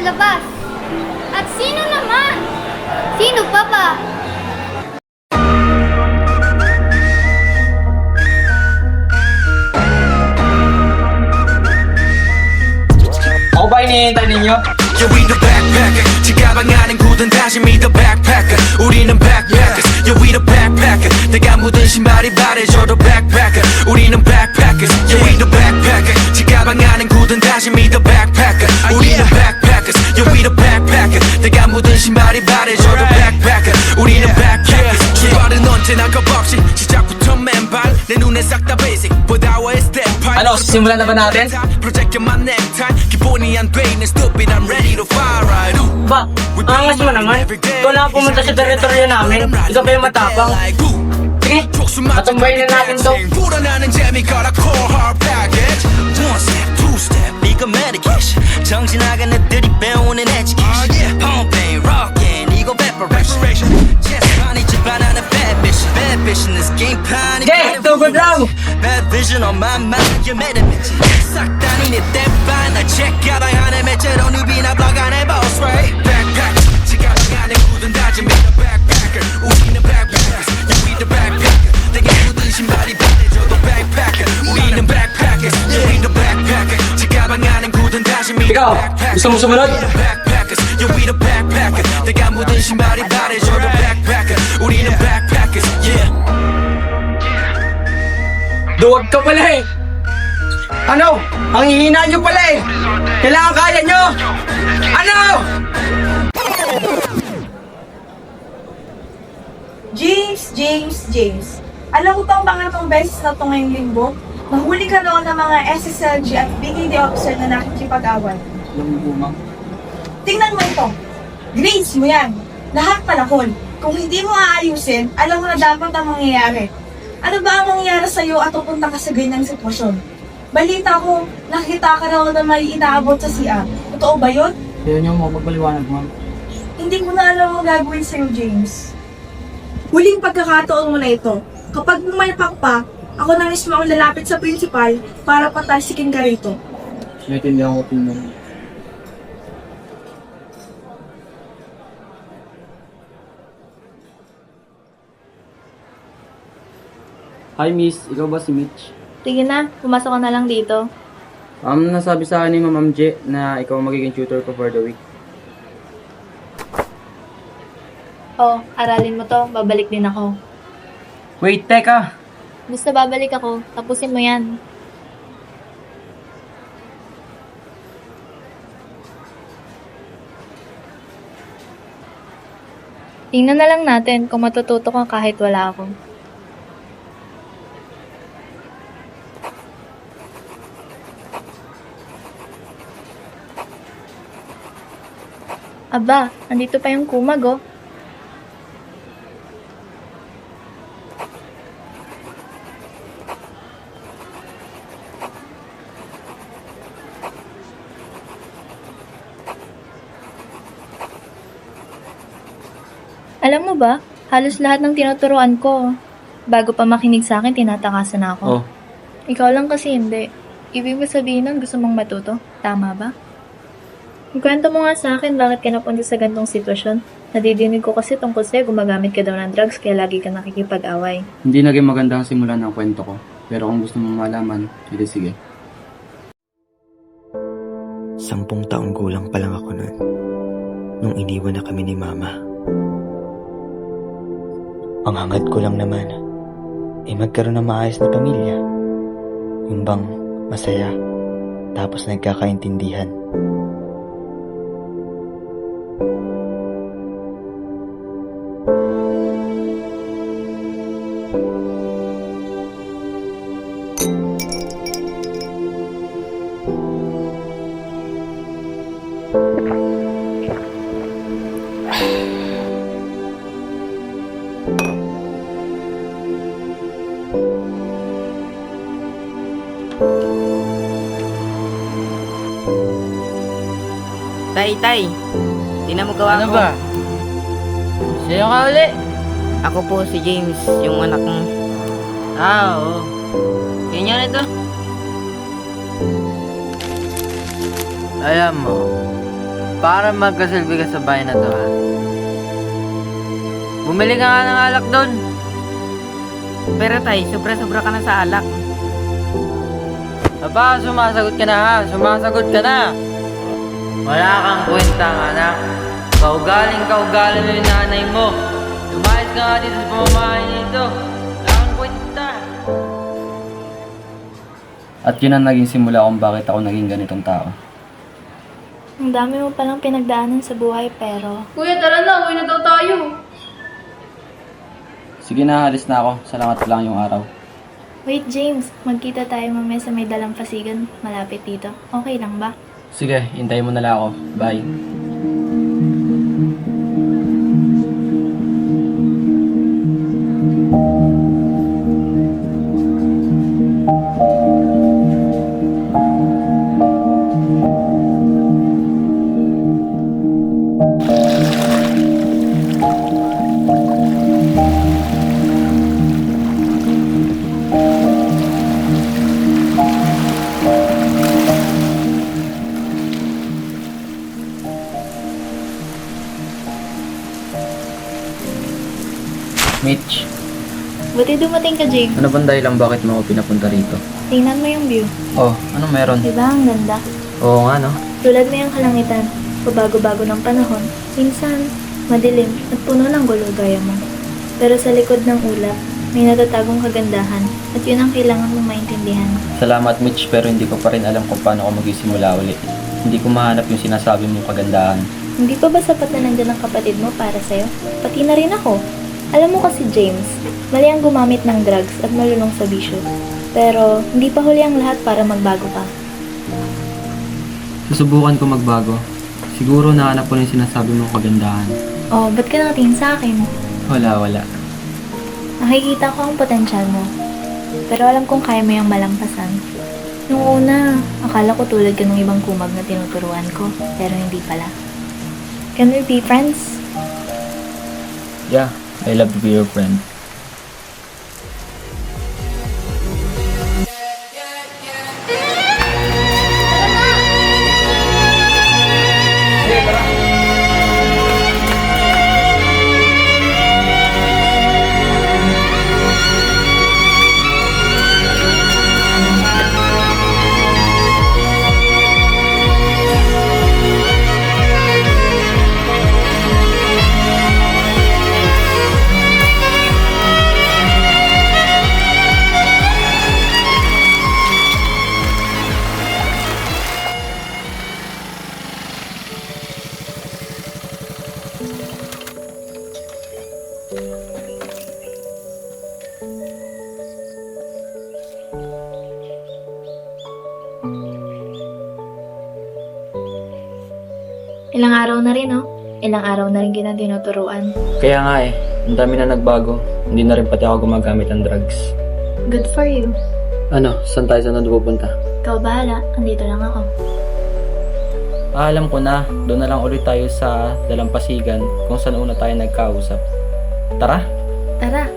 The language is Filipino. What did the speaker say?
labas. At sino naman? Sino pa ba? Ako ba hinihintay ninyo? Yeah, we the backpacker. 지가방 안은 굳은 다짐이 the backpacker. 우리는 backpackers. Yeah, we the backpacker. 내가 묻은 신발이 바래져도 backpacker. 우리는 backpackers. Yeah, we the backpacker. 지가방 안은 굳은 다짐이 the backpacker. 우리는 backpackers. Yeah, we the backpacker. 내가 묻은 신발이 바래져도 backpacker. 우리는 backpackers. 출발은 언제나 겁없이 시작부터 맨발. 내 눈에 싹 다 basic. 보다와의 step. Ano, simulan na ba natin? Project만 necktie. 기본이 안 돼 있는 stupid. I'm ready to fire right. Ba, angas mo naman. Ikaw na pumunta sa teritoryo namin. Ikaw pa yung matapang. Sige, katumbayin na natin to. 불어나는 재미가 core hard package. One step, two step, 이거 medication. 정신 나간 애들이 배우는 education. Pumping, rocking, 이거 preparation. Just 많이 집안하는 bad vision. Bad vision is game plan. Okay, tugod lang. Bad vision on my mind, you made it. 싹 다니는 대반 날 check out 하는 매체로 누비나 blog 안에 boss right. Backpack, 지갑 안에 굳은 다짐 the backpacker. 우리는 backpackers, yeah we the backpacker. 내게 묻은 신발이 반해져도 backpacker. 우리는 backpackers, yeah we the backpacker. 지갑 안에 굳은 다짐 the Ikaw, gusto mo sumunod? backpackers, yeah we the backpacker. 내가 묻은 신발이 반해져도 backpacker. 우리는 backpackers, yeah. Duwag ka pala eh. Ano? Ang hihina nyo pala eh. Kailangan kaya nyo. Ano? James. Alam mo bang pangatlong beses na ito ngayong linggo? Nahuli ka noon ng mga SSLG at BKD officer na nakikipag-away. Alam mo, ma'am. Tingnan mo ito. Grades mo yan. Lahat panahon. Kung hindi mo aayusin, alam mo na dapat ang mangyayari. Ano ba ang mangyayari sa'yo at pupunta ka sa ganyang sitwasyon? Balita ko, nakita ka raw na may inaabot sa CR. Totoo ba yun? Kaya niyo mo magpaliwanag, ma'am. Hindi ko na alam ang gagawin sa'yo, James. Huling pagkakataon mo na ito. Kapag pumalpak pa, ako na mismo ang lalapit sa principal para patalsikin ka rito. Naiintindihan ko po, ma'am. Hi, miss. Ikaw ba si Mitch? Sige na, pumasok ka na lang dito. Nasabi sa akin ni Ma'am J na ikaw ang magiging tutor ko for the week. Oh, aralin mo to, babalik din ako. Wait, teka! Basta babalik ako, tapusin mo yan. Tingnan na lang natin kung matututo ka kahit wala ako. Aba, andito pa yung kumag oh. Alam mo ba, halos lahat ng tinuturuan ko, bago pa makinig sa akin, tinatakasan na ako. Oh, Ikaw lang kasi hindi. Ibig mo sabihin nun, gusto mong matuto? Tama ba? Kwento mo nga sa akin bakit ka napunta sa gantong sitwasyon. Nadidinig ko kasi tungkol sa'yo gumagamit ka daw ng drugs kaya lagi ka nakikipag-away. hindi naging maganda ang simula ng kwento ko. Pero kung gusto mong malaman, hindi sige. 10 taong gulang pa lang ako noon nung iniwan na kami ni Mama. Ang hangad ko lang naman ay magkaroon ng maayos na pamilya. Yung bang masaya tapos nagkakaintindihan. Tay, tingnan mo gawa Ano ko. ba? Sa'yo ka uli? Ako po si James, yung anak mo. Oo. Ganyan ito. Alam mo, para magkasilbi ka sa bahay na to, ha? Bumili ka nga ng alak doon. Pero tay, sobra-sobra ka na sa alak. Aba, sumasagot ka na ha. Sumasagot ka na. Wala kang kwentang anak. Kaugaling mo yung nanay mo. Lumayas ka nga dito sa pamamahay nito. Wala kang kwenta. At yun ang naging simula kung bakit ako naging ganitong tao. Ang dami mo palang pinagdaanan sa buhay pero... Kuya, tara na. Uwi na daw tayo. Sige na, alis na ako. Salamat lang yung araw. Wait, James. Magkita tayo mamaya sa may dalampasigan malapit dito. Okay lang ba? Sige, hintayin mo na lang ako. Bye. Mitch, Buti dumating ka, James. ano bang dahilan bakit mo ako pinapunta rito? Tingnan mo yung view. Oh, anong meron? Diba ang ganda? Oo nga no. Tulad mo yung kalangitan, pabago-bago ng panahon, minsan madilim at puno ng gulo gaya mo. Pero sa likod ng ulap, may natatagong kagandahan at yun ang kailangan mong maintindihan. Salamat Mitch, pero hindi ko pa rin alam kung paano ako magsisimula ulit. Hindi ko mahanap yung sinasabi mong kagandahan. Hindi pa ba sapat na nandyan ang kapatid mo para sa'yo? Pati na rin ako. Alam mo kasi James, mali ang gumamit ng drugs at malulong sa bisyo. Pero hindi pa huli ang lahat para magbago ka. Susubukan ko magbago. Siguro nahanap ko na yung sinasabi mong kagandahan. Oh, ba't ka nakatingin sa akin? Wala. Nakikita ko ang potensyal mo. Pero alam kong kaya mo yung malampasan. Nung una, akala ko tulad ka ng ibang kumag na tinuturuan ko, pero hindi pala. Can we be friends? Yeah, I love to be your friend. Ilang araw na rin, oh. Ilang araw na rin kita tinuturuan. Kaya nga ang dami na nagbago. Hindi na rin pati ako gumagamit ng drugs. Good for you. Ano, saan tayo pupunta? Ikaw bahala, andito lang ako. Alam ko na, doon na lang ulit tayo sa dalampasigan kung saan una tayo nagkausap. Tara! Tara!